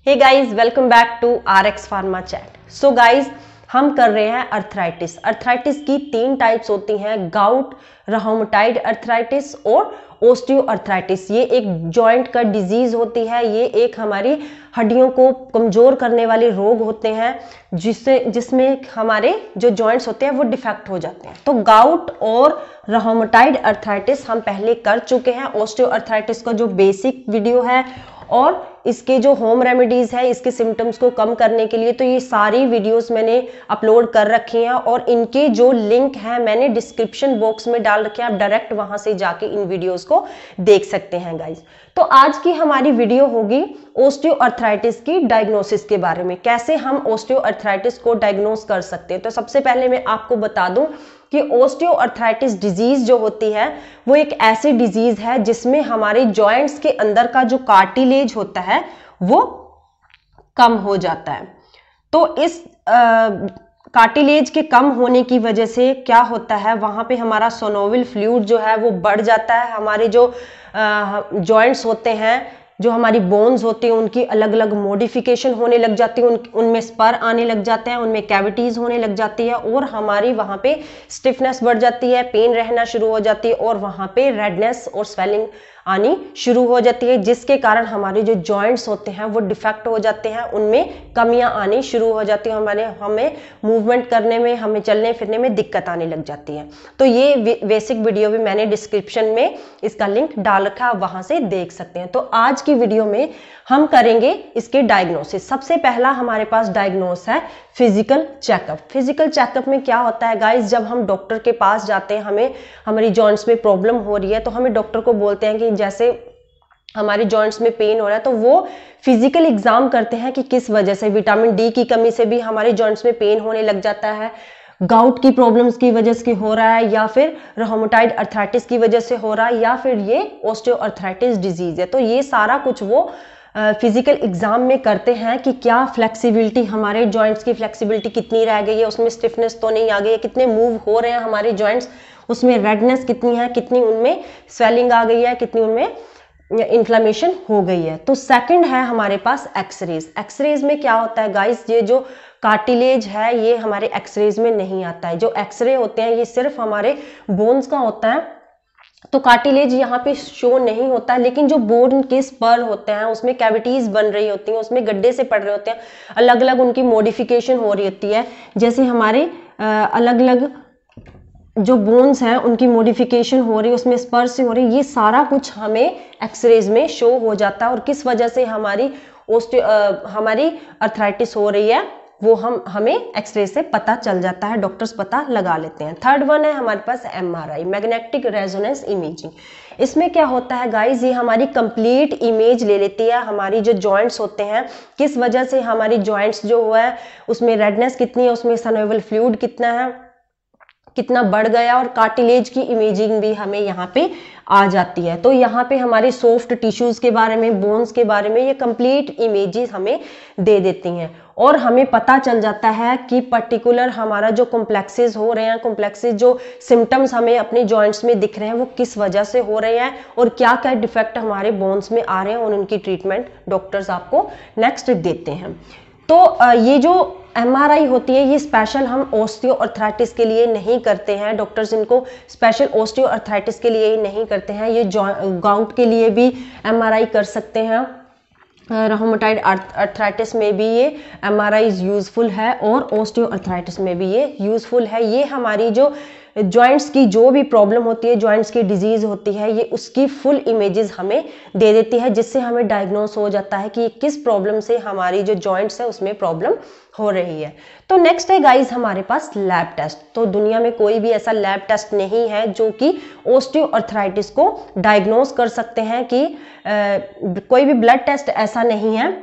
Hey guys, welcome back to RX Pharma chat. So guys, हम कर रहे हैं अर्थराइटिस। अर्थराइटिस की 3 टाइप्स होती हैं, गाउट, रूमेटॉइड अर्थराइटिस और ओस्टियो अर्थराइटिस। ये एक जॉइंट का डिजीज होती है, ये एक हमारी हड्डियों को कमजोर करने वाले रोग होते हैं जिसमें हमारे जो जॉइंट्स होते हैं वो डिफेक्ट हो जाते हैं। तो गाउट और रूमेटॉइड अर्थराइटिस हम पहले कर चुके हैं। ओस्टियो अर्थराइटिस का जो बेसिक वीडियो है और इसके जो होम रेमेडीज है इसके सिम्टम्स को कम करने के लिए, तो ये सारी वीडियोस मैंने अपलोड कर रखी हैं और इनके जो लिंक हैं मैंने डिस्क्रिप्शन बॉक्स में डाल रखे हैं। आप डायरेक्ट वहां से जाके इन वीडियोस को देख सकते हैं गाइज। तो आज की हमारी वीडियो होगी ओस्टियो अर्थराइटिस की डायग्नोसिस के बारे में, कैसे हम ओस्टियो अर्थराइटिस को डायग्नोस कर सकते हैं। तो सबसे पहले मैं आपको बता दूं कि ओस्टियो अर्थराइटिस डिजीज जो होती है वो एक ऐसी डिजीज है जिसमें हमारे जॉइंट्स के अंदर का जो कार्टिलेज होता है वो कम हो जाता है। तो इस कार्टिलेज के कम होने की वजह से क्या होता है, वहां पे हमारा सोनोविल फ्लूइड जो है वो बढ़ जाता है। हमारे जो जॉइंट्स होते हैं, जो हमारी बोन्स होती हैं, उनकी अलग अलग मॉडिफिकेशन होने लग जाती है, उनमें स्पर आने लग जाते हैं, उनमें कैविटीज होने लग जाती है और हमारी वहां पे स्टिफनेस बढ़ जाती है, पेन रहना शुरू हो जाती है और वहां पे रेडनेस और स्वेलिंग आनी शुरू हो जाती है, जिसके कारण हमारे जो जॉइंट्स होते हैं वो डिफेक्ट हो जाते हैं, उनमें कमियां आनी शुरू हो जाती है, हमें मूवमेंट करने में, हमें चलने फिरने में दिक्कत आने लग जाती है। तो ये बेसिक वीडियो भी मैंने डिस्क्रिप्शन में इसका लिंक डाल रखा है, आप वहां से देख सकते हैं। तो आज की वीडियो में हम करेंगे इसके डायग्नोसिस। सबसे पहला हमारे पास डायग्नोस है फिजिकल चेकअप। फिजिकल चेकअप में क्या होता है गाइस, जब हम डॉक्टर के पास जाते हैं, हमारी जॉइंट्स में प्रॉब्लम हो रही है, तो हमें डॉक्टर को बोलते हैं कि जैसे हमारे जॉइंट्स में पेन हो रहा है, तो वो फिजिकल एग्जाम करते हैं कि किस वजह से। विटामिन डी की कमी से भी हमारे जॉइंट्स में पेन होने लग जाता है, गाउट की प्रॉब्लम्स की वजह से हो रहा है, या फिर रूमेटॉइड अर्थराइटिस की वजह से हो रहा है, या फिर ये ओस्टियो अर्थराइटिस डिजीज है। तो ये सारा कुछ वो फिजिकल एग्जाम में करते हैं कि क्या फ्लेक्सिबिलिटी, हमारे जॉइंट्स की फ्लेक्सिबिलिटी कितनी रह गई है, उसमें स्टिफनेस तो नहीं आ गई है, कितने मूव हो रहे हैं हमारे जॉइंट्स, उसमें रेडनेस कितनी है, कितनी उनमें स्वेलिंग आ गई है, कितनी उनमें इन्फ्लेमेशन हो गई है। तो सेकंड है हमारे पास एक्सरेज। एक्सरेज में क्या होता है गाइस, ये जो कार्टिलेज है ये हमारे एक्सरेज में नहीं आता है। जो एक्सरे होते हैं ये सिर्फ हमारे बोन्स का होता है, तो कार्टिलेज यहाँ पे शो नहीं होता है, लेकिन जो बोन के स्पर होते हैं उसमें कैविटीज बन रही होती हैं, उसमें गड्ढे से पड़ रहे होते हैं, अलग अलग उनकी मॉडिफिकेशन हो रही होती है। जैसे हमारे अलग अलग जो बोन्स हैं उनकी मॉडिफिकेशन हो रही है, उसमें स्पर से हो रही है, ये सारा कुछ हमें एक्सरेज में शो हो जाता है। और किस वजह से हमारी अर्थराइटिस हो रही है वो हमें एक्सरे से पता चल जाता है, डॉक्टर्स पता लगा लेते हैं। थर्ड वन है हमारे पास MRI, मैग्नेटिक रेजोनेंस इमेजिंग। इसमें क्या होता है गाइज, ये हमारी कंप्लीट इमेज ले लेती है, हमारी जो जॉइंट्स होते हैं किस वजह से हमारी जॉइंट्स जो है उसमें रेडनेस कितनी है, उसमें सिनोवियल फ्लूइड कितना है, कितना बढ़ गया, और कार्टिलेज की इमेजिंग भी हमें यहाँ पे आ जाती है। तो यहाँ पे हमारे सॉफ्ट टिश्यूज के बारे में, बोन्स के बारे में ये कंप्लीट इमेजेस हमें दे देती हैं और हमें पता चल जाता है कि पर्टिकुलर हमारा जो कॉम्प्लेक्सेस हो रहे हैं, कॉम्प्लेक्सेस जो सिम्टम्स हमें अपने जॉइंट्स में दिख रहे हैं वो किस वजह से हो रहे हैं और क्या क्या डिफेक्ट हमारे बोन्स में आ रहे हैं, और उनकी ट्रीटमेंट डॉक्टर्स आपको नेक्स्ट देते हैं। तो ये जो MRI होती है ये स्पेशल हम ओस्टियो अर्थराइटिस के लिए नहीं करते हैं, डॉक्टर्स इनको स्पेशल ओस्टियो अर्थराइटिस के लिए ही नहीं करते हैं, ये गाउट के लिए भी MRI कर सकते हैं, रूमेटॉइड अर्थराइटिस में भी ये MRI यूजफुल है और ओस्टियो अर्थराइटिस में भी ये यूजफुल है। ये हमारी जो जॉइंट्स की जो भी प्रॉब्लम होती है, जॉइंट्स की डिजीज होती है, ये उसकी फुल इमेजेस हमें दे देती है, जिससे हमें डायग्नोस हो जाता है कि किस प्रॉब्लम से हमारी जो जॉइंट्स है उसमें प्रॉब्लम हो रही है। तो नेक्स्ट है गाइस हमारे पास लैब टेस्ट। तो दुनिया में कोई भी ऐसा लैब टेस्ट नहीं है जो कि ओस्टियो अर्थराइटिस को डायग्नोस कर सकते हैं, कि कोई भी ब्लड टेस्ट ऐसा नहीं है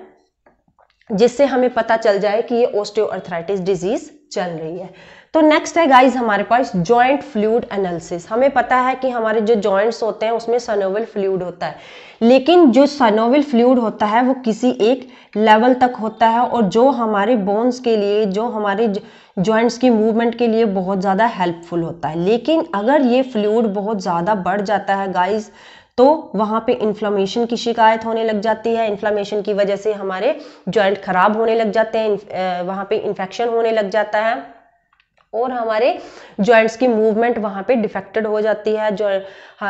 जिससे हमें पता चल जाए कि ये ओस्टियो अर्थराइटिस डिजीज चल रही है। तो नेक्स्ट है गाइज हमारे पास जॉइंट फ्लूइड एनालिसिस। हमें पता है कि हमारे जो जॉइंट्स होते हैं उसमें सनोवल फ्लूइड होता है, लेकिन जो सनोवल फ्लूइड होता है वो किसी एक लेवल तक होता है और जो हमारे बोन्स के लिए, जो हमारे जॉइंट्स की मूवमेंट के लिए बहुत ज़्यादा हेल्पफुल होता है। लेकिन अगर ये फ्लूइड बहुत ज़्यादा बढ़ जाता है गाइज तो वहाँ पे इन्फ्लेमेशन की शिकायत होने लग जाती है। इन्फ्लेमेशन की वजह से हमारे जॉइंट खराब होने लग जाते हैं, वहाँ पे इन्फेक्शन होने लग जाता है और हमारे जॉइंट्स की मूवमेंट वहाँ पे डिफेक्टेड हो जाती है जो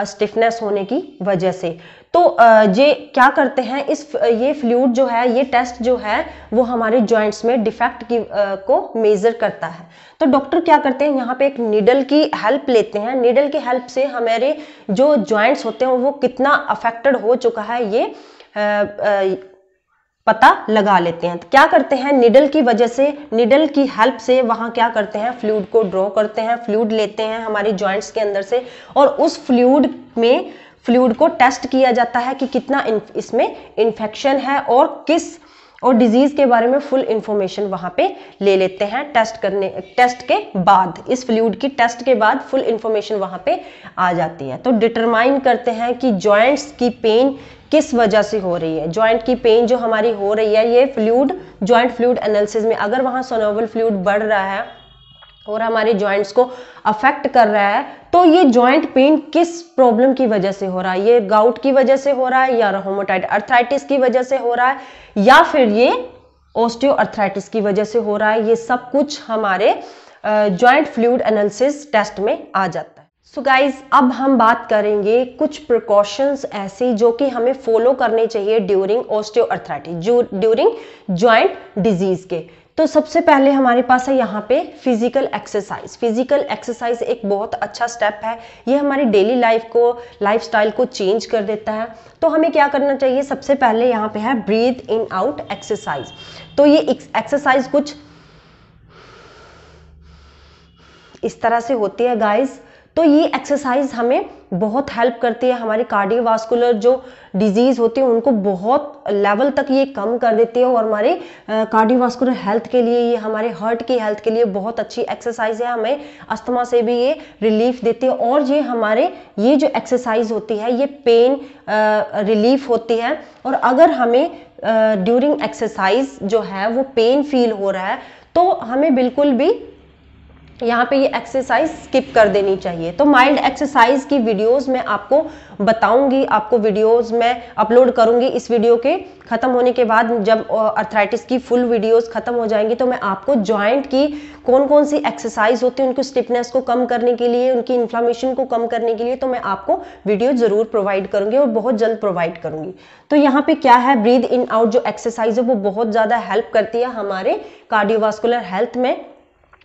स्टिफनेस होने की वजह से। तो ये क्या करते हैं, ये फ्लूइड जो है, ये टेस्ट जो है वो हमारे जॉइंट्स में डिफेक्ट की को मेजर करता है। तो डॉक्टर क्या करते हैं, यहाँ पे एक नीडल की हेल्प लेते हैं। नीडल की हेल्प से हमारे जो जॉइंट्स होते हैं वो कितना अफेक्टेड हो चुका है ये पता लगा लेते हैं। तो क्या करते हैं, निडल की वजह से, निडल की हेल्प से वहां क्या करते हैं, फ्लूइड को ड्रॉ करते हैं, फ्लूइड लेते हैं हमारी जॉइंट्स के अंदर से और उस फ्लूइड को टेस्ट किया जाता है कि कितना इसमें इन्फेक्शन है और डिजीज के बारे में फुल इंफॉर्मेशन वहां पे ले लेते हैं। टेस्ट के बाद, इस फ्लूइड की टेस्ट के बाद फुल इंफॉर्मेशन वहां पे आ जाती है। तो डिटरमाइन करते हैं कि जॉइंट्स की पेन किस वजह से हो रही है। जॉइंट की पेन जो हमारी हो रही है, ये जॉइंट फ्लूइड एनालिसिस में अगर वहां सनोवल फ्लूइड बढ़ रहा है और हमारे जॉइंट्स को अफेक्ट कर रहा है तो ये जॉइंट पेन किस प्रॉब्लम की वजह से हो रहा है, ये गाउट की वजह से हो रहा है या रूमेटॉइड अर्थराइटिस की वजह से हो रहा है या फिर ये ऑस्टियोआर्थराइटिस की वजह से हो रहा है, ये सब कुछ हमारे जॉइंट फ्लूइड एनालिसिस टेस्ट में आ जाता है। सो गाइज अब हम बात करेंगे कुछ प्रिकॉशंस ऐसी जो कि हमें फॉलो करने चाहिए during osteoarthritis, during joint disease के। तो सबसे पहले हमारे पास है यहाँ पे फिजिकल एक्सरसाइज। फिजिकल एक्सरसाइज एक बहुत अच्छा स्टेप है, ये हमारी डेली लाइफस्टाइल को चेंज कर देता है। तो हमें क्या करना चाहिए, सबसे पहले यहाँ पे है ब्रीथ इन आउट एक्सरसाइज। तो ये एक्सरसाइज कुछ इस तरह से होती है गाइस। तो ये एक्सरसाइज हमें बहुत हेल्प करती है, हमारी कार्डियोवास्कुलर जो डिजीज होती है उनको बहुत लेवल तक ये कम कर देती है और हमारे कार्डियोवास्कुलर हेल्थ के लिए, ये हमारे हार्ट की हेल्थ के लिए बहुत अच्छी एक्सरसाइज है। हमें अस्थमा से भी ये रिलीफ देती है और ये जो एक्सरसाइज होती है ये पेन रिलीफ होती है। और अगर हमें ड्यूरिंग एक्सरसाइज जो है वो पेन फील हो रहा है तो हमें बिल्कुल भी यहाँ पे ये एक्सरसाइज स्किप कर देनी चाहिए। तो माइल्ड एक्सरसाइज की वीडियोस मैं आपको बताऊंगी, आपको वीडियोस मैं अपलोड करूंगी। इस वीडियो के खत्म होने के बाद जब अर्थराइटिस की फुल वीडियोस खत्म हो जाएंगी तो मैं आपको जॉइंट की कौन कौन सी एक्सरसाइज होती है उनकी स्टिफनेस को कम करने के लिए, उनकी इन्फ्लेमेशन को कम करने के लिए, तो मैं आपको वीडियो जरूर प्रोवाइड करूंगी और बहुत जल्द प्रोवाइड करूंगी। तो यहाँ पे क्या है, ब्रीथ इन आउट जो एक्सरसाइज है वो बहुत ज्यादा हेल्प करती है हमारे कार्डियोवास्कुलर हेल्थ में।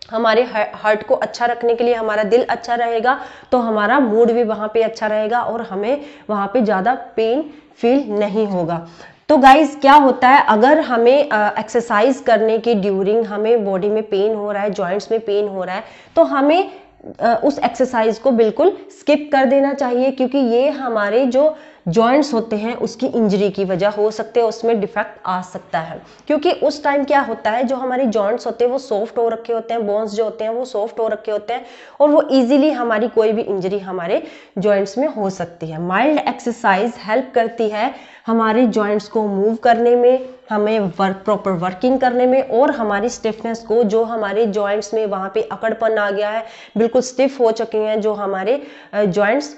हमारे हार्ट को अच्छा रखने के लिए, हमारा दिल अच्छा रहेगा तो हमारा मूड भी वहाँ पे अच्छा रहेगा और हमें वहाँ पे ज़्यादा पेन फील नहीं होगा। तो गाइज क्या होता है, अगर हमें एक्सरसाइज करने के ड्यूरिंग हमें बॉडी में पेन हो रहा है, जॉइंट्स में पेन हो रहा है, तो हमें उस एक्सरसाइज को बिल्कुल स्किप कर देना चाहिए, क्योंकि ये हमारे जो जॉइंट्स होते हैं उसकी इंजरी की वजह हो सकते हैं, उसमें डिफेक्ट आ सकता है। क्योंकि उस टाइम क्या होता है, जो हमारे जॉइंट्स होते हैं वो सॉफ्ट हो रखे होते हैं, बोन्स जो होते हैं वो सॉफ्ट हो रखे होते हैं और वो इजीली हमारी कोई भी इंजरी हमारे जॉइंट्स में हो सकती है। माइल्ड एक्सरसाइज हेल्प करती है हमारे जॉइंट्स को मूव करने में, हमें प्रॉपर वर्किंग करने में और हमारी स्टिफनेस को, जो हमारे जॉइंट्स में वहाँ पे अकड़पन आ गया है, बिल्कुल स्टिफ हो चुके हैं जो हमारे जॉइंट्स,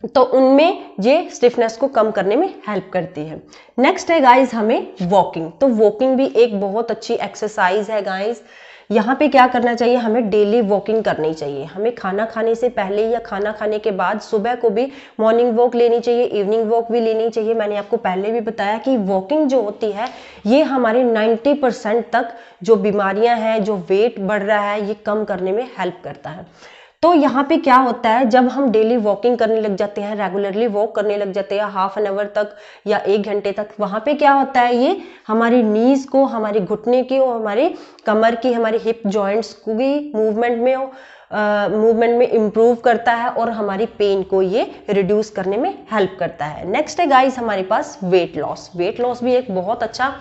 तो उनमें ये स्टिफनेस को कम करने में हेल्प करती है। नेक्स्ट है गाइज हमें वॉकिंग। तो वॉकिंग भी एक बहुत अच्छी एक्सरसाइज है गाइज। यहाँ पे क्या करना चाहिए, हमें डेली वॉकिंग करनी चाहिए। हमें खाना खाने से पहले या खाना खाने के बाद सुबह को भी मॉर्निंग वॉक लेनी चाहिए, इवनिंग वॉक भी लेनी चाहिए। मैंने आपको पहले भी बताया कि वॉकिंग जो होती है ये हमारे 90% तक जो बीमारियां हैं, जो वेट बढ़ रहा है, ये कम करने में हेल्प करता है। तो यहाँ पे क्या होता है, जब हम डेली वॉकिंग करने लग जाते हैं, रेगुलरली वॉक करने लग जाते हैं हाफ एन आवर तक या 1 घंटे तक, वहाँ पे क्या होता है, ये हमारी नीज को, हमारे घुटने की और हमारे कमर की, हमारे हिप जॉइंट्स को भी मूवमेंट में इम्प्रूव करता है और हमारी पेन को ये रिड्यूस करने में हेल्प करता है। नेक्स्ट है गाइस हमारे पास वेट लॉस। वेट लॉस भी एक बहुत अच्छा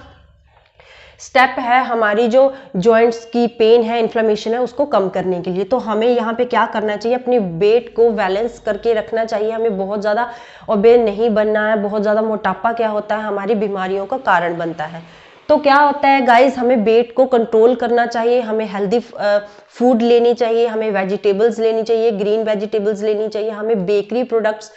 स्टेप है हमारी जो जॉइंट्स की पेन है, इन्फ्लेमेशन है, उसको कम करने के लिए। तो हमें यहाँ पे क्या करना चाहिए, अपनी वेट को बैलेंस करके रखना चाहिए। हमें बहुत ज़्यादा ओबेस नहीं बनना है। बहुत ज़्यादा मोटापा क्या होता है, हमारी बीमारियों का कारण बनता है। तो क्या होता है गाइस, हमें वेट को कंट्रोल करना चाहिए, हमें हेल्दी फूड लेनी चाहिए, हमें वेजिटेबल्स लेनी चाहिए, ग्रीन वेजिटेबल्स लेनी चाहिए, हमें बेकरी प्रोडक्ट्स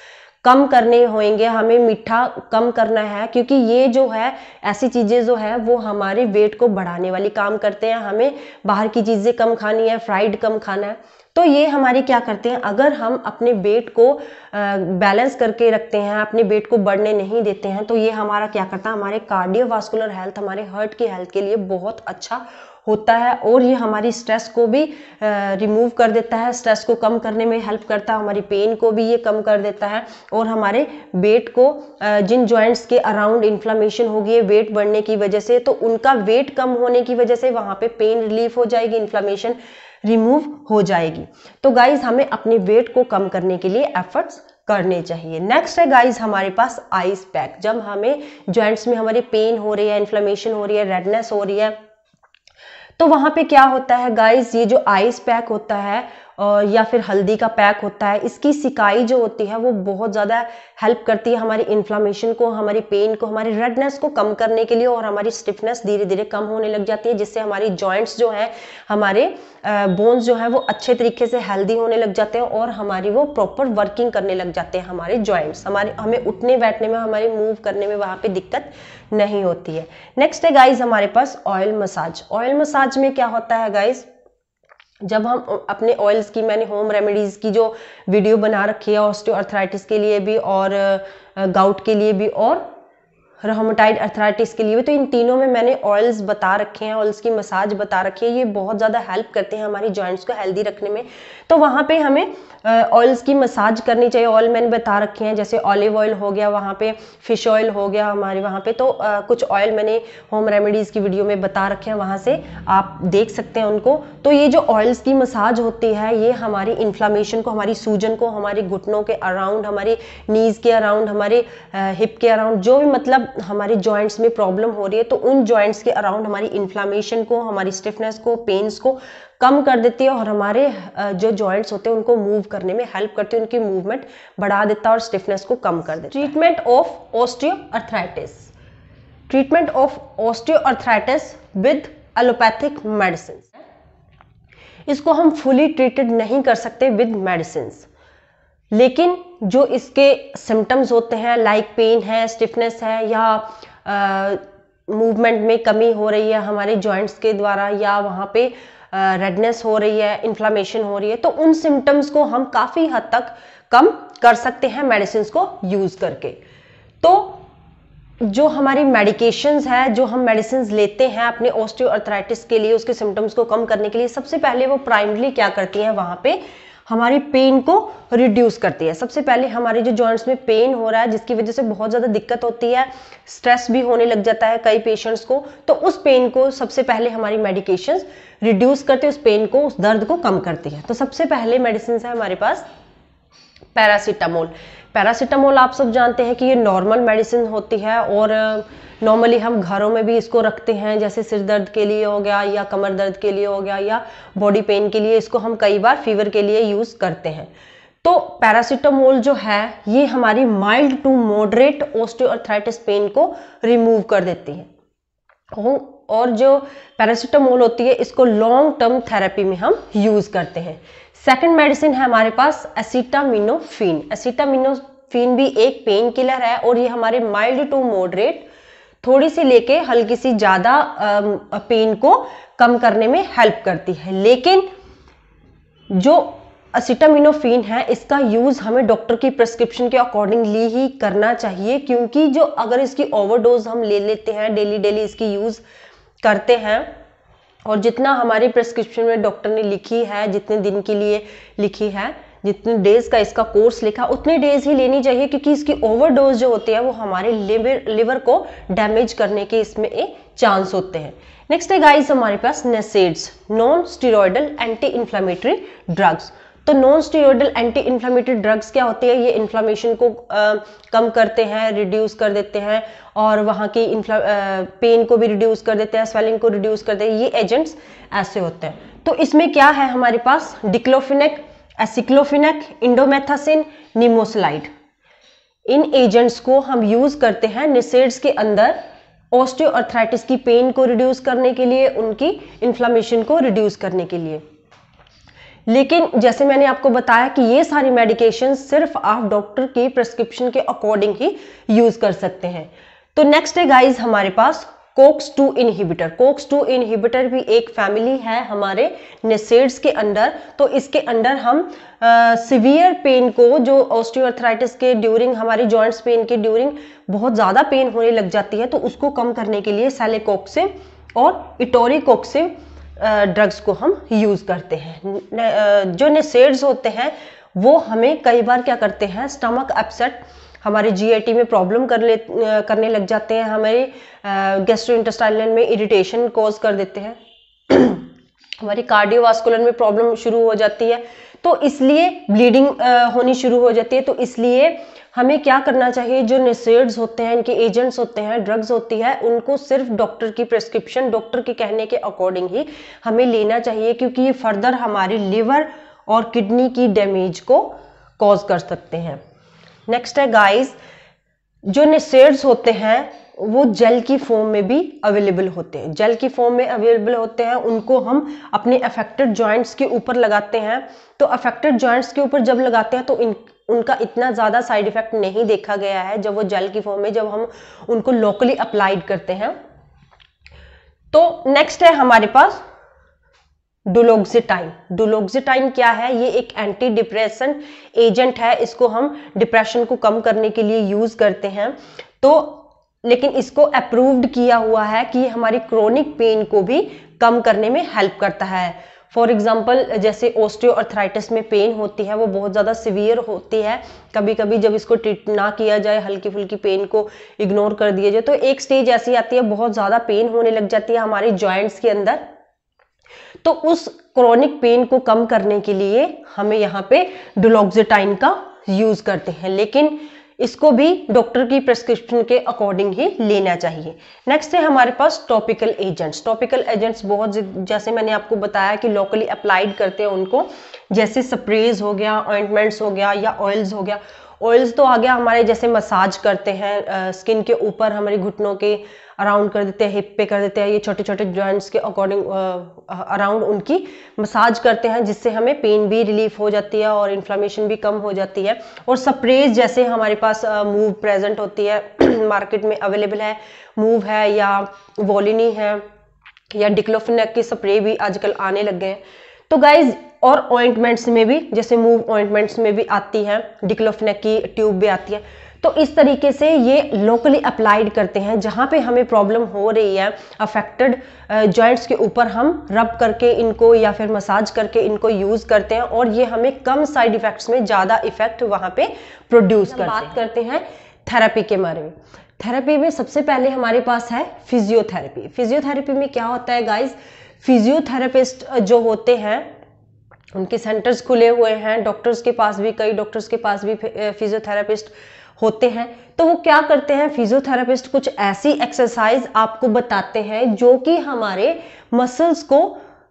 कम करने होंगे, हमें मीठा कम करना है, क्योंकि ये जो है ऐसी चीज़ें जो है वो हमारे वेट को बढ़ाने वाली काम करते हैं। हमें बाहर की चीज़ें कम खानी है, फ्राइड कम खाना है। तो ये हमारी क्या करते हैं, अगर हम अपने वेट को बैलेंस करके रखते हैं, अपने वेट को बढ़ने नहीं देते हैं, तो ये हमारा क्या करता है, हमारे कार्डियोवास्कुलर हेल्थ, हमारे हार्ट की हेल्थ के लिए बहुत अच्छा होता है। और ये हमारी स्ट्रेस को भी रिमूव कर देता है, स्ट्रेस को कम करने में हेल्प करता है, हमारी पेन को भी ये कम कर देता है। और हमारे वेट को जिन जॉइंट्स के अराउंड इन्फ्लेमेशन होगी है वेट बढ़ने की वजह से, तो उनका वेट कम होने की वजह से वहाँ पे पेन रिलीफ हो जाएगी, इन्फ्लेमेशन रिमूव हो जाएगी। तो गाइज हमें अपने वेट को कम करने के लिए एफर्ट्स करने चाहिए। नेक्स्ट है गाइज हमारे पास आइस पैक। जब हमें जॉइंट्स में हमारी पेन हो रही है, इन्फ्लेमेशन हो रही है, रेडनेस हो रही है, तो वहां पे क्या होता है गाइज, ये जो आइस पैक होता है या फिर हल्दी का पैक होता है, इसकी सिकाई जो होती है वो बहुत ज़्यादा हेल्प करती है हमारी इन्फ्लेमेशन को, हमारी पेन को, हमारी रेडनेस को कम करने के लिए। और हमारी स्टिफनेस धीरे धीरे कम होने लग जाती है, जिससे हमारी जॉइंट्स जो हैं, हमारे बोन्स जो हैं वो अच्छे तरीके से हेल्दी होने लग जाते हैं और हमारी वो प्रॉपर वर्किंग करने लग जाते हैं हमारे जॉइंट्स। हमें उठने बैठने में, हमारे मूव करने में वहाँ पे दिक्कत नहीं होती है। नेक्स्ट है गाइज हमारे पास ऑयल मसाज। ऑयल मसाज में क्या होता है गाइज, जब हम अपने ऑयल्स की, मैंने होम रेमेडीज की जो वीडियो बना रखी है ऑस्टियोआर्थराइटिस के लिए भी और गाउट के लिए भी और रोमेटॉइड अर्थराइटिस के लिए भी, तो इन तीनों में मैंने ऑयल्स बता रखे हैं, ऑयल्स की मसाज बता रखी है। ये बहुत ज़्यादा हेल्प करते हैं हमारी जॉइंट्स को हेल्दी रखने में। तो वहाँ पे हमें ऑयल्स की मसाज करनी चाहिए। ऑयल मैंने बता रखे हैं, जैसे ऑलिव ऑयल हो गया, वहाँ पे फिश ऑयल हो गया हमारे वहाँ पे। तो कुछ ऑयल मैंने होम रेमेडीज़ की वीडियो में बता रखे हैं, वहाँ से आप देख सकते हैं उनको। तो ये जो ऑयल्स की मसाज होती है, ये हमारी इन्फ्लामेशन को, हमारी सूजन को, हमारे घुटनों के अराउंड, हमारे नीज के अराउंड, हमारे हिप के अराउंड, जो भी मतलब हमारे जॉइंट्स में प्रॉब्लम हो रही है, तो उन जॉइंट्स के अराउंड हमारी इन्फ्लामेशन को, हमारी स्टिफनेस को, पेन्स को कम कर देती है और हमारे जो जॉइंट्स होते हैं उनको मूव करने में हेल्प करती है, उनकी मूवमेंट बढ़ा देता है और स्टिफनेस को कम कर देता है। Treatment of osteoarthritis. Treatment of osteoarthritis with allopathic medicine. इसको हम फुली ट्रीटेड नहीं कर सकते विद मेडिसिन, लेकिन जो इसके सिम्टम्स होते हैं, लाइक पेन है, स्टिफनेस है, या मूवमेंट में कमी हो रही है हमारे जॉइंट्स के द्वारा, या वहाँ पे रेडनेस हो रही है, इन्फ्लामेशन हो रही है, तो उन सिम्टम्स को हम काफ़ी हद तक कम कर सकते हैं मेडिसिन को यूज़ करके। तो जो हमारी मेडिकेशंस है, जो हम मेडिसिन लेते हैं अपने ऑस्टियोआर्थराइटिस के लिए, उसके सिम्टम्स को कम करने के लिए, सबसे पहले वो प्राइमरली क्या करती हैं, वहाँ पे हमारी पेन को रिड्यूस करती है। सबसे पहले हमारे जो जॉइंट्स में पेन हो रहा है, जिसकी वजह से बहुत ज़्यादा दिक्कत होती है, स्ट्रेस भी होने लग जाता है कई पेशेंट्स को, तो उस पेन को सबसे पहले हमारी मेडिकेशंस रिड्यूस करते हैं, उस पेन को, उस दर्द को कम करती है। तो सबसे पहले मेडिसिन है हमारे पास पैरासीटामोल। पैरासीटामोल आप सब जानते हैं कि ये नॉर्मल मेडिसिन होती है और नॉर्मली हम घरों में भी इसको रखते हैं, जैसे सिर दर्द के लिए हो गया, या कमर दर्द के लिए हो गया, या बॉडी पेन के लिए इसको हम कई बार फीवर के लिए यूज़ करते हैं। तो पैरासीटामोल जो है ये हमारी mild to moderate osteoarthritis pain को रिमूव कर देती है। और जो पैरासीटामोल होती है, इसको लॉन्ग टर्म थेरेपी में हम यूज़ करते हैं। सेकंड मेडिसिन है हमारे पास एसिटामिनोफेन। एसिटामिनोफेन भी एक पेन किलर है और ये हमारे माइल्ड टू मॉडरेट, थोड़ी सी लेके हल्की सी ज़्यादा पेन को कम करने में हेल्प करती है। लेकिन जो एसिटामिनोफेन है, इसका यूज़ हमें डॉक्टर की प्रिस्क्रिप्शन के अकॉर्डिंगली ही करना चाहिए, क्योंकि जो अगर इसकी ओवरडोज हम ले लेते हैं, डेली इसकी यूज़ करते हैं, और जितना हमारी प्रिस्क्रिप्शन में डॉक्टर ने लिखी है, जितने दिन के लिए लिखी है, जितने डेज का इसका कोर्स लिखा, उतने डेज ही लेनी चाहिए, क्योंकि इसकी ओवरडोज जो होती है वो हमारे लिवर को डैमेज करने के इसमें एक चांस होते हैं। नेक्स्ट है गाइस हमारे पास NSAIDs, non steroidal anti inflammatory drugs. तो non steroidal anti inflammatory drugs क्या होते हैं, ये इन्फ्लेमेशन को कम करते हैं, रिड्यूस कर देते हैं, और वहाँ की पेन को भी रिड्यूस कर देते हैं, स्वेलिंग को रिड्यूस कर देते हैं, ये एजेंट्स ऐसे होते हैं। तो इसमें क्या है हमारे पास, डिक्लोफिनेक, एसिक्लोफिनेक, इंडोमेथासिन, निमोसलाइड। इन एजेंट्स को हम यूज करते हैं NSAIDs के अंदर ऑस्टियोआर्थराइटिस की पेन को रिड्यूस करने के लिए, उनकी इन्फ्लेमेशन को रिड्यूस करने के लिए। लेकिन जैसे मैंने आपको बताया कि ये सारी मेडिकेशन सिर्फ आप डॉक्टर की प्रिस्क्रिप्शन के अकॉर्डिंग ही यूज कर सकते हैं। तो नेक्स्ट है गाइज हमारे पास COX-2 इनहिबिटर। COX-2 इनहिबिटर भी एक फैमिली है हमारे NSAIDs के अंदर। तो इसके अंदर हम सिवियर पेन को, जो ऑस्टियोआर्थराइटिस के ड्यूरिंग, हमारी जॉइंट्स पेन के ड्यूरिंग बहुत ज़्यादा पेन होने लग जाती है, तो उसको कम करने के लिए सेलेकॉक्सिब और इटोरीकॉक्सिब ड्रग्स को हम यूज़ करते हैं। जो NSAIDs होते हैं वो हमें कई बार क्या करते हैं, स्टमक अपसेट, हमारे GIT में प्रॉब्लम करने लग जाते हैं, हमारे गैस्ट्रोइंटेस्टाइनल में इरिटेशन कॉज कर देते हैं, हमारी कार्डियोवास्कुलर में प्रॉब्लम शुरू हो जाती है, तो इसलिए ब्लीडिंग होनी शुरू हो जाती है। तो इसलिए हमें क्या करना चाहिए, जो NSAIDs होते हैं, इनके एजेंट्स होते हैं, ड्रग्स होती है, उनको सिर्फ डॉक्टर की प्रिस्क्रिप्शन, डॉक्टर के कहने के अकॉर्डिंग ही हमें लेना चाहिए, क्योंकि ये फर्दर हमारी लिवर और किडनी की डैमेज को कॉज कर सकते हैं। नेक्स्ट है गाइस, जो NSAIDs होते हैं वो जेल की फॉर्म में भी अवेलेबल होते हैं। जेल की फॉर्म में अवेलेबल होते हैं, उनको हम अपने अफेक्टेड जॉइंट्स के ऊपर लगाते हैं। तो अफेक्टेड जॉइंट्स के ऊपर जब लगाते हैं तो उनका इतना ज़्यादा साइड इफेक्ट नहीं देखा गया है जब वो जेल की फॉर्म में, जब हम उनको लोकली अप्लाइड करते हैं। तो नेक्स्ट है हमारे पास डुलोक्सिटाइन। डुलोक्सिटाइन क्या है, ये एक एंटी डिप्रेशन एजेंट है, इसको हम डिप्रेशन को कम करने के लिए यूज करते हैं। तो लेकिन इसको अप्रूव्ड किया हुआ है कि हमारी क्रोनिक पेन को भी कम करने में हेल्प करता है। फॉर एग्जाम्पल, जैसे ऑस्टियोआर्थराइटिस में पेन होती है, वो बहुत ज़्यादा सीवियर होती है, कभी कभी जब इसको ट्रीट ना किया जाए, हल्की फुल्की पेन को इग्नोर कर दिया जाए, तो एक स्टेज ऐसी आती है, बहुत ज़्यादा पेन होने लग जाती है हमारे जॉइंट्स के अंदर। तो उस क्रोनिक पेन को कम करने के लिए हमें यहाँ पे डुलोक्सिटाइन का यूज करते हैं, लेकिन इसको भी डॉक्टर की प्रिस्क्रिप्शन के अकॉर्डिंग ही लेना चाहिए। नेक्स्ट है हमारे पास टॉपिकल एजेंट्स। टॉपिकल एजेंट्स बहुत, जैसे मैंने आपको बताया कि लोकली अप्लाइड करते हैं उनको, जैसे स्प्रेज हो गया, ऑइंटमेंट्स हो गया, या ऑयल्स हो गया। ऑयल्स तो आ गया हमारे, जैसे मसाज करते हैं स्किन के ऊपर, हमारे घुटनों के अराउंड कर देते हैं, हिप पे कर देते हैं, ये छोटे छोटे जॉइंट्स के अकॉर्डिंग अराउंड उनकी मसाज करते हैं, जिससे हमें पेन भी रिलीफ हो जाती है और इन्फ्लेमेशन भी कम हो जाती है। और स्प्रेज जैसे हमारे पास मूव प्रेजेंट होती है, मार्केट में अवेलेबल है, मूव है या वोलिनी है या डिक्लोफिनेक की स्प्रे भी आजकल आने लग गए हैं। तो गाइज, और ऑइंटमेंट्स में भी, जैसे मूव ऑइंटमेंट्स में भी आती है, डिक्लोफिनेक की ट्यूब भी आती है। तो इस तरीके से ये लोकली अप्लाइड करते हैं, जहाँ पे हमें प्रॉब्लम हो रही है अफेक्टेड जॉइंट्स के ऊपर हम रब करके इनको या फिर मसाज करके इनको यूज करते हैं, और ये हमें कम साइड इफेक्ट्स में ज़्यादा इफेक्ट वहाँ पे प्रोड्यूस करते हैं। बात करते हैं थेरेपी के बारे में। थेरेपी में सबसे पहले हमारे पास है फिजियोथेरेपी। फिजियोथेरेपी में क्या होता है गाइज, फिजियोथेरेपिस्ट जो होते हैं उनके सेंटर्स खुले हुए हैं, डॉक्टर्स के पास भी, कई डॉक्टर्स के पास भी फिजियोथेरेपिस्ट होते हैं। तो वो क्या करते हैं, फिजियोथेरेपिस्ट कुछ ऐसी एक्सरसाइज आपको बताते हैं जो कि हमारे मसल्स को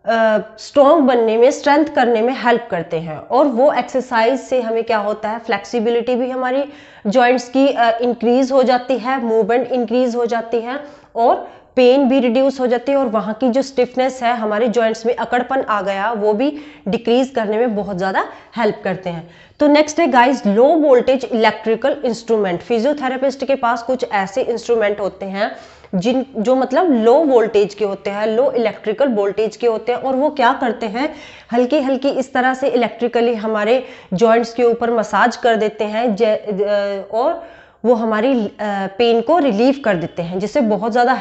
स्ट्रॉन्ग बनने में, स्ट्रेंथ करने में हेल्प करते हैं। और वो एक्सरसाइज से हमें क्या होता है, फ्लेक्सिबिलिटी भी हमारी जॉइंट्स की इंक्रीज हो जाती है, मूवमेंट इंक्रीज हो जाती है, और पेन भी रिड्यूस हो जाती है, और वहाँ की जो स्टिफनेस है, हमारे जॉइंट्स में अकड़पन आ गया, वो भी डिक्रीज करने में बहुत ज़्यादा हेल्प करते हैं। तो नेक्स्ट है guys, low voltage electrical instrument. Physiotherapist के पास कुछ ऐसे इंस्ट्रूमेंट होते हैं जो मतलब लो वोल्टेज के होते हैं, लो इलेक्ट्रिकल वोल्टेज के होते हैं, और वो क्या करते हैं, हल्की हल्की इस तरह से इलेक्ट्रिकली हमारे जॉइंट्स के ऊपर मसाज कर देते हैं, और वो हमारी पेन को रिलीव कर देते हैं, जिससे बहुत ज़्यादा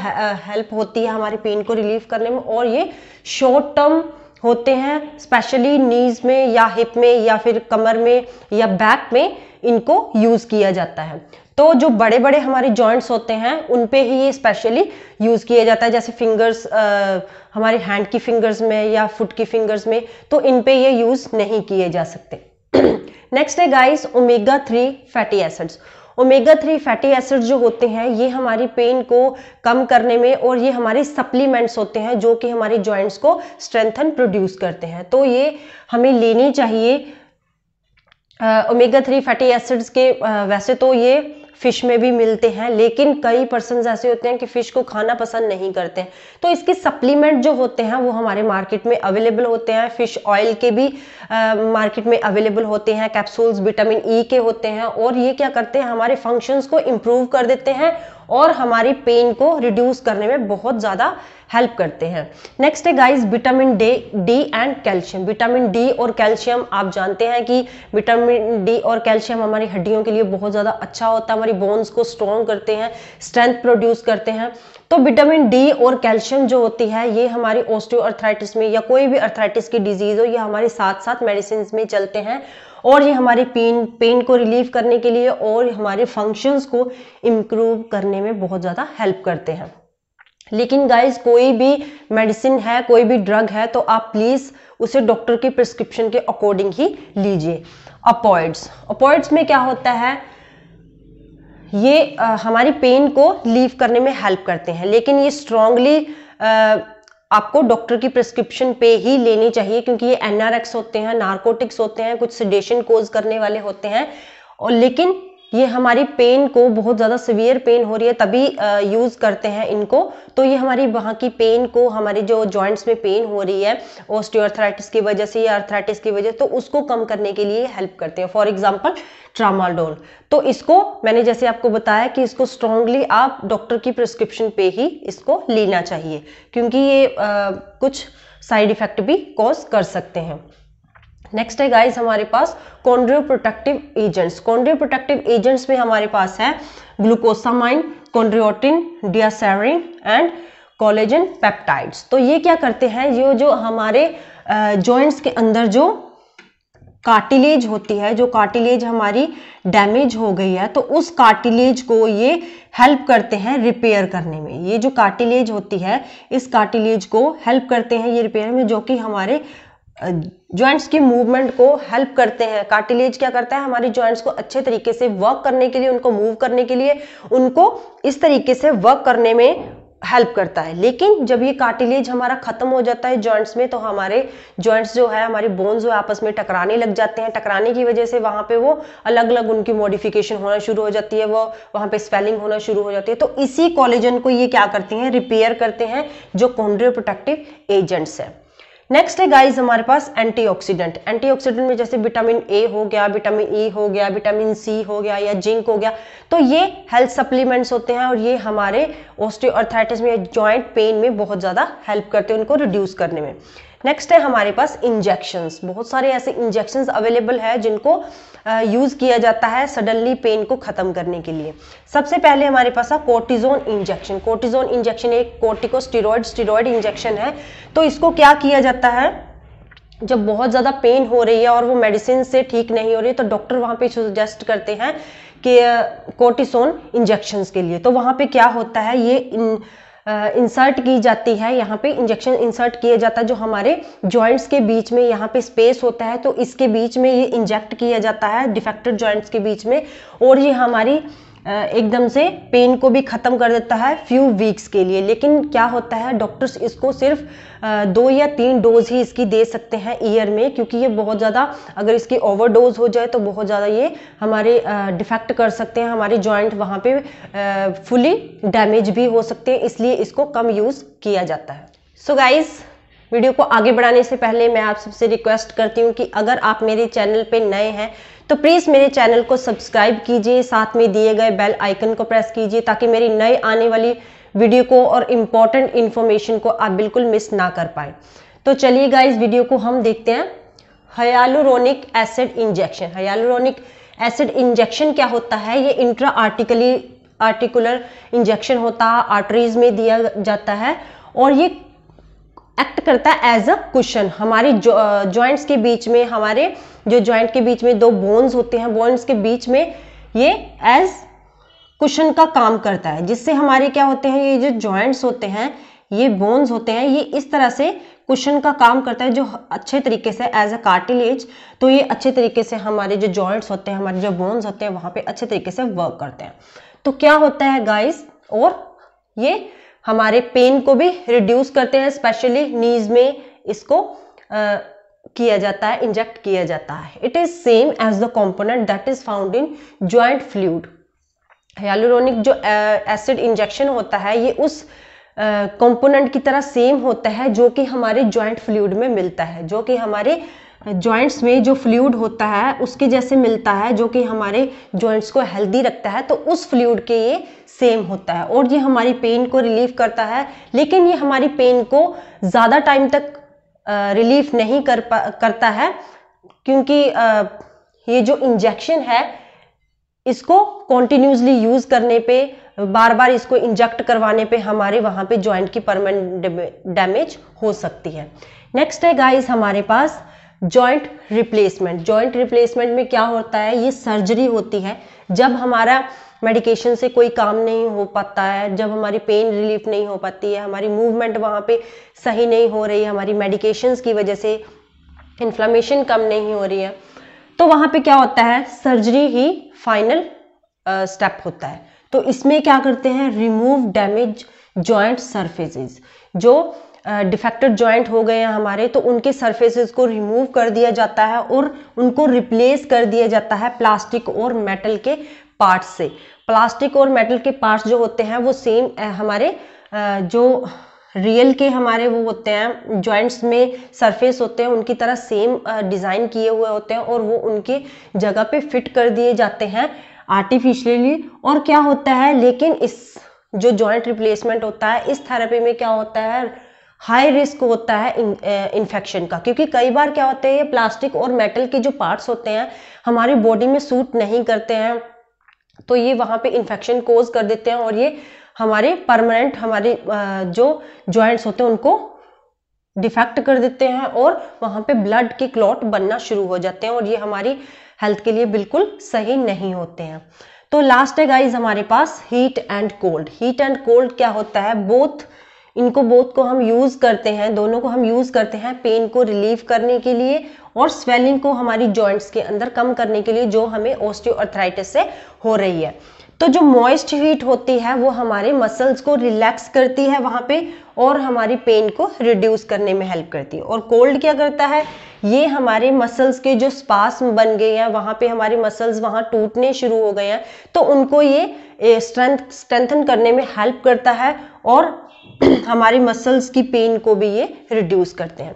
हेल्प होती है हमारी पेन को रिलीव करने में। और ये शॉर्ट टर्म होते हैं, स्पेशली नीज में या हिप में या फिर कमर में या बैक में इनको यूज किया जाता है। तो जो बड़े बड़े हमारे जॉइंट्स होते हैं उन पे ही ये स्पेशली यूज किया जाता है, जैसे फिंगर्स, हमारे हैंड की फिंगर्स में या फुट की फिंगर्स में, तो इन पे ये यूज नहीं किए जा सकते। नेक्स्ट है guys omega 3 fatty acids. Omega 3 fatty acids जो होते हैं ये हमारी पेन को कम करने में, और ये हमारे सप्लीमेंट्स होते हैं जो कि हमारे जॉइंट्स को स्ट्रेंथन प्रोड्यूस करते हैं, तो ये हमें लेनी चाहिए। ओमेगा 3 फैटी एसिड्स के वैसे तो ये फिश में भी मिलते हैं, लेकिन कई पर्सन ऐसे होते हैं कि फिश को खाना पसंद नहीं करते हैं, तो इसके सप्लीमेंट जो होते हैं वो हमारे मार्केट में अवेलेबल होते हैं। फिश ऑयल के भी मार्केट में अवेलेबल होते हैं, कैप्सूल्स विटामिन ई के होते हैं, और ये क्या करते हैं हमारे फंक्शंस को इम्प्रूव कर देते हैं और हमारी पेन को रिड्यूस करने में बहुत ज़्यादा हेल्प करते हैं। नेक्स्ट है guys vitamin D and calcium. Vitamin D और कैल्शियम आप जानते हैं कि विटामिन डी और कैल्शियम हमारी हड्डियों के लिए बहुत ज़्यादा अच्छा होता है, हमारी बोन्स को स्ट्रॉन्ग करते हैं, स्ट्रेंथ प्रोड्यूस करते हैं। तो विटामिन डी और कैल्शियम जो होती है ये हमारी ऑस्टियोआर्थराइटिस में या कोई भी अर्थराइटिस की डिजीज हो, ये हमारे साथ साथ मेडिसिन में चलते हैं, और ये हमारी पेन को रिलीव करने के लिए और हमारे फंक्शंस को इम्प्रूव करने में बहुत ज़्यादा हेल्प करते हैं। लेकिन गाइस कोई भी मेडिसिन है, कोई भी ड्रग है, तो आप प्लीज़ उसे डॉक्टर की प्रिस्क्रिप्शन के अकॉर्डिंग ही लीजिए। ऑपियोइड्स में क्या होता है, ये हमारी पेन को रिलीव करने में हेल्प करते हैं, लेकिन ये स्ट्रांगली आपको डॉक्टर की प्रिस्क्रिप्शन पे ही लेनी चाहिए, क्योंकि ये एनआरएक्स होते हैं, नारकोटिक्स होते हैं, कुछ सेडेशन कोज करने वाले होते हैं, और लेकिन ये हमारी पेन को, बहुत ज़्यादा सीवियर पेन हो रही है तभी यूज़ करते हैं इनको, तो ये हमारी वहाँ की पेन को, हमारी जो जॉइंट्स में पेन हो रही है ऑस्टियोआर्थराइटिस की वजह से या अर्थराइटिस की वजह, तो उसको कम करने के लिए हेल्प करते हैं। फॉर एग्जांपल ट्रामाडोल, तो इसको मैंने जैसे आपको बताया कि इसको स्ट्रांगली आप डॉक्टर की प्रिस्क्रिप्शन पे ही इसको लेना चाहिए, क्योंकि ये कुछ साइड इफेक्ट भी कॉज कर सकते हैं। नेक्स्ट है गाइस हमारे पास कॉन्ड्रियोप्रोटेक्टिव एजेंट्स। कॉन्ड्रियोप्रोटेक्टिव एजेंट्स में हमारे पास है ग्लूकोसामाइन, कॉन्ड्रियोटिन, डियासेरिन एंड कोलेजन पेप्टाइड्स। तो ये क्या करते हैं, ये जो हमारे जॉइंट्स के अंदर जो कार्टिलेज होती है, जो कार्टिलेज हमारी डैमेज हो गई है, तो उस कार्टिलेज को ये हेल्प करते हैं रिपेयर करने में। ये जो कार्टिलेज होती है इस कार्टिलेज को हेल्प करते हैं ये रिपेयर में, जो कि हमारे जॉइंट्स की मूवमेंट को हेल्प करते हैं। कार्टिलेज क्या करता है, हमारी जॉइंट्स को अच्छे तरीके से वर्क करने के लिए, उनको मूव करने के लिए, उनको इस तरीके से वर्क करने में हेल्प करता है। लेकिन जब ये कार्टिलेज हमारा खत्म हो जाता है जॉइंट्स में, तो हमारे जॉइंट्स जो है, हमारी बोन्स जो आपस में टकराने लग जाते हैं। टकराने की वजह से वहां पे वो अलग अलग उनकी मॉडिफिकेशन होना शुरू हो जाती है, वो वहां पे स्वेलिंग होना शुरू हो जाती है। तो इसी कोलेजन को ये क्या करते हैं, रिपेयर करते हैं, जो कॉन्ड्रियोप्रोटेक्टिव एजेंट्स है। नेक्स्ट है गाइस हमारे पास एंटीऑक्सीडेंट। एंटीऑक्सीडेंट में जैसे विटामिन ए हो गया, विटामिन ई हो गया, विटामिन सी हो गया या जिंक हो गया, तो ये हेल्थ सप्लीमेंट्स होते हैं और ये हमारे ऑस्टियोआर्थराइटिस में, जॉइंट पेन में बहुत ज़्यादा हेल्प करते हैं उनको रिड्यूस करने में। नेक्स्ट है हमारे पास इंजेक्शंस। बहुत सारे ऐसे इंजेक्शंस अवेलेबल है जिनको यूज़ किया जाता है सडनली पेन को ख़त्म करने के लिए। सबसे पहले हमारे पास है कोर्टिजोन इंजेक्शन। कोर्टिजोन इंजेक्शन एक कोर्टिकोस्टेरॉइड इंजेक्शन है। तो इसको क्या किया जाता है, जब बहुत ज़्यादा पेन हो रही है और वो मेडिसिन से ठीक नहीं हो रही है, तो डॉक्टर वहाँ पे सजेस्ट करते हैं कि कोर्टिसोन इंजेक्शंस के लिए। तो वहाँ पे क्या होता है, ये इंसर्ट की जाती है, यहाँ पे इंजेक्शन इंसर्ट किया जाता है, जो हमारे जॉइंट्स के बीच में यहाँ पे स्पेस होता है, तो इसके बीच में ये इंजेक्ट किया जाता है डिफेक्टेड जॉइंट्स के बीच में, और ये हमारी एकदम से पेन को भी ख़त्म कर देता है फ्यू वीक्स के लिए। लेकिन क्या होता है, डॉक्टर्स इसको सिर्फ 2 या 3 डोज ही इसकी दे सकते हैं ईयर में, क्योंकि ये बहुत ज़्यादा, अगर इसकी ओवरडोज हो जाए तो बहुत ज़्यादा ये हमारे डिफेक्ट कर सकते हैं, हमारे जॉइंट वहाँ पे फुली डैमेज भी हो सकते हैं, इसलिए इसको कम यूज़ किया जाता है। सो गाइस, वीडियो को आगे बढ़ाने से पहले मैं आप सबसे रिक्वेस्ट करती हूँ कि अगर आप मेरे चैनल पे नए हैं तो प्लीज़ मेरे चैनल को सब्सक्राइब कीजिए, साथ में दिए गए बेल आइकन को प्रेस कीजिए, ताकि मेरी नई आने वाली वीडियो को और इम्पॉर्टेंट इन्फॉर्मेशन को आप बिल्कुल मिस ना कर पाए। तो चलिए गाइस, वीडियो को हम देखते हैं। Hyaluronic acid injection. Hyaluronic acid injection क्या होता है, ये इंट्रा आर्टिकुलर इंजेक्शन होता है, आर्टरीज में दिया जाता है, और ये एक्ट करता है एज अ कुशन। हमारी जॉइंट्स के बीच में, हमारे जो जॉइंट के बीच में दो बोन्स होते हैं, बोन्स के बीच में ये एज कुशन का काम करता है, जिससे हमारे क्या होते हैं, ये जो जॉइंट्स होते हैं, ये बोन्स होते हैं, ये इस तरह से कुशन का काम करता है, जो अच्छे तरीके से एज अ कार्टिलेज, तो ये अच्छे तरीके से हमारे जो जॉइंट्स होते हैं, हमारे जो बोन्स होते हैं, वहां पे अच्छे तरीके से वर्क करते हैं। तो क्या होता है गाइस, और ये हमारे पेन को भी रिड्यूस करते हैं, स्पेशली नीज में इसको किया जाता है, इंजेक्ट किया जाता है। It is same as the component that is found in joint fluid. Hyaluronic जो एसिड इंजेक्शन होता है, ये उस कंपोनेंट की तरह सेम होता है जो कि हमारे जॉइंट फ्लूइड में मिलता है, जो कि हमारे जॉइंट्स में जो फ्लूइड होता है उसके जैसे मिलता है, जो कि हमारे जॉइंट्स को हेल्दी रखता है। तो उस फ्लूइड के ये सेम होता है और ये हमारी पेन को रिलीव करता है, लेकिन ये हमारी पेन को ज़्यादा टाइम तक रिलीफ नहीं करता है, क्योंकि ये जो इंजेक्शन है इसको कॉन्टिन्यूसली यूज करने पे, बार बार इसको इंजेक्ट करवाने पे हमारे वहां पे जॉइंट की परमानेंट डैमेज हो सकती है। नेक्स्ट है गाइस हमारे पास जॉइंट रिप्लेसमेंट। जॉइंट रिप्लेसमेंट में क्या होता है, ये सर्जरी होती है जब हमारा मेडिकेशन से कोई काम नहीं हो पाता है, जब हमारी पेन रिलीफ नहीं हो पाती है, हमारी मूवमेंट वहाँ पे सही नहीं हो रही है, हमारी मेडिकेशंस की वजह से इन्फ्लेमेशन कम नहीं हो रही है, तो वहाँ पे क्या होता है, सर्जरी ही फाइनल स्टेप होता है। तो इसमें क्या करते हैं, रिमूव डैमेज जॉइंट सरफेसेस। जो डिफेक्टेड जॉइंट हो गए हैं हमारे, तो उनके सरफेसेस को रिमूव कर दिया जाता है और उनको रिप्लेस कर दिया जाता है प्लास्टिक और मेटल के पार्ट्स से। प्लास्टिक और मेटल के पार्ट्स जो होते हैं वो सेम हमारे जो रियल के हमारे वो होते हैं, जॉइंट्स में सरफेस होते हैं, उनकी तरह सेम डिज़ाइन किए हुए होते हैं और वो उनके जगह पे फिट कर दिए जाते हैं आर्टिफिशियली। और क्या होता है, लेकिन इस जो जॉइंट रिप्लेसमेंट होता है, इस थेरेपी में क्या होता है, हाई रिस्क होता है इन्फेक्शन का, क्योंकि कई बार क्या होता है, ये प्लास्टिक और मेटल के जो पार्ट्स होते हैं हमारी बॉडी में सूट नहीं करते हैं, तो ये वहाँ पे इन्फेक्शन कोज कर देते हैं और ये हमारे परमानेंट हमारे जो जॉइंट्स होते हैं उनको डिफेक्ट कर देते हैं और वहाँ पे ब्लड के क्लॉट बनना शुरू हो जाते हैं और ये हमारी हेल्थ के लिए बिल्कुल सही नहीं होते हैं। तो लास्ट है गाइज हमारे पास heat and cold. Heat and cold क्या होता है, इनको बोथ को हम यूज करते हैं, दोनों को हम यूज करते हैं पेन को रिलीव करने के लिए और स्वेलिंग को हमारी जॉइंट्स के अंदर कम करने के लिए, जो हमें ऑस्टियोआर्थराइटिस से हो रही है। तो जो मॉइस्ट हीट होती है वो हमारे मसल्स को रिलैक्स करती है वहां पे और हमारी पेन को रिड्यूस करने में हेल्प करती है। और कोल्ड क्या करता है, ये हमारे मसल्स के जो स्पास्म बन गए हैं, वहां पे हमारे मसल्स वहां टूटने शुरू हो गए हैं, तो उनको ये स्ट्रेंथन करने में हेल्प करता है और हमारी मसल्स की पेन को भी ये रिड्यूस करते हैं।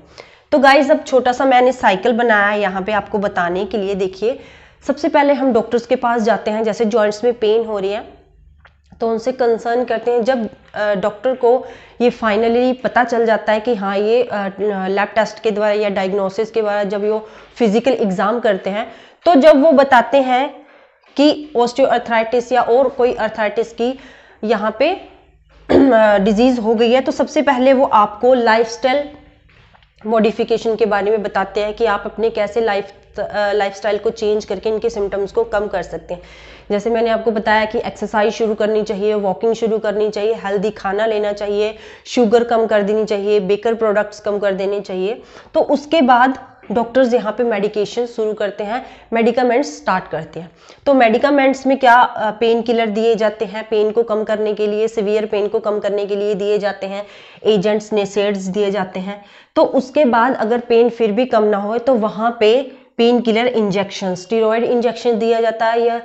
तो गाइज अब छोटा सा मैंने साइकिल बनाया है यहाँ पे आपको बताने के लिए। देखिए, सबसे पहले हम डॉक्टर्स के पास जाते हैं, जैसे जॉइंट्स में पेन हो रही है तो उनसे कंसर्न करते हैं। जब डॉक्टर को ये फाइनली पता चल जाता है कि हाँ ये लैब टेस्ट के द्वारा या डायग्नोसिस के द्वारा जब वो फिजिकल एग्जाम करते हैं, तो जब वो बताते हैं कि ऑस्टियोआर्थराइटिस या और कोई अर्थराइटिस की यहाँ पे डिजीज हो गई है, तो सबसे पहले वो आपको लाइफस्टाइल मॉडिफिकेशन के बारे में बताते हैं कि आप अपने कैसे लाइफस्टाइल को चेंज करके इनके सिम्टम्स को कम कर सकते हैं। जैसे मैंने आपको बताया कि एक्सरसाइज शुरू करनी चाहिए, वॉकिंग शुरू करनी चाहिए, हेल्दी खाना लेना चाहिए, शुगर कम कर देनी चाहिए, बेकर प्रोडक्ट्स कम कर देने चाहिए। तो उसके बाद डॉक्टर्स यहाँ पे मेडिकेशन शुरू करते हैं, मेडिकामेंट्स स्टार्ट करते हैं। तो मेडिकामेंट्स में क्या, पेन किलर दिए जाते हैं पेन को कम करने के लिए, सीवियर पेन को कम करने के लिए दिए जाते हैं, एजेंट्स नेसेड्स दिए जाते हैं। तो उसके बाद अगर पेन फिर भी कम ना हो तो वहाँ पे pain killer injection, steroid injection दिया जाता है या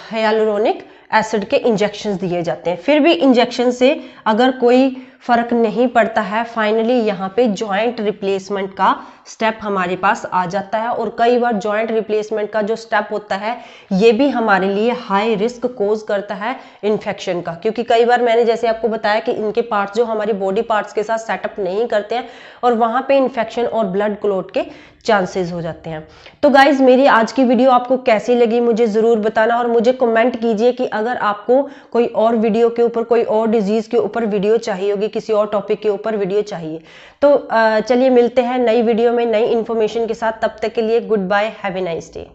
हाइलुरोनिक एसिड के इंजेक्शन दिए जाते हैं। फिर भी इंजेक्शन से अगर कोई फर्क नहीं पड़ता है, फाइनली यहाँ पे जॉइंट रिप्लेसमेंट का स्टेप हमारे पास आ जाता है। और कई बार जॉइंट रिप्लेसमेंट का जो स्टेप होता है ये भी हमारे लिए हाई रिस्क कोज करता है इन्फेक्शन का, क्योंकि कई बार मैंने जैसे आपको बताया कि इनके पार्ट्स जो हमारी बॉडी पार्ट्स के साथ सेटअप नहीं करते हैं और वहाँ पे इन्फेक्शन और ब्लड क्लॉट के चांसेस हो जाते हैं। तो गाइज मेरी आज की वीडियो आपको कैसी लगी मुझे ज़रूर बताना और मुझे कमेंट कीजिए कि अगर आपको कोई और वीडियो के ऊपर, कोई और डिजीज़ के ऊपर वीडियो चाहिए होगी, किसी और टॉपिक के ऊपर वीडियो चाहिए। तो चलिए मिलते हैं नई वीडियो में नई इन्फॉर्मेशन के साथ। तब तक के लिए goodbye, have a nice day.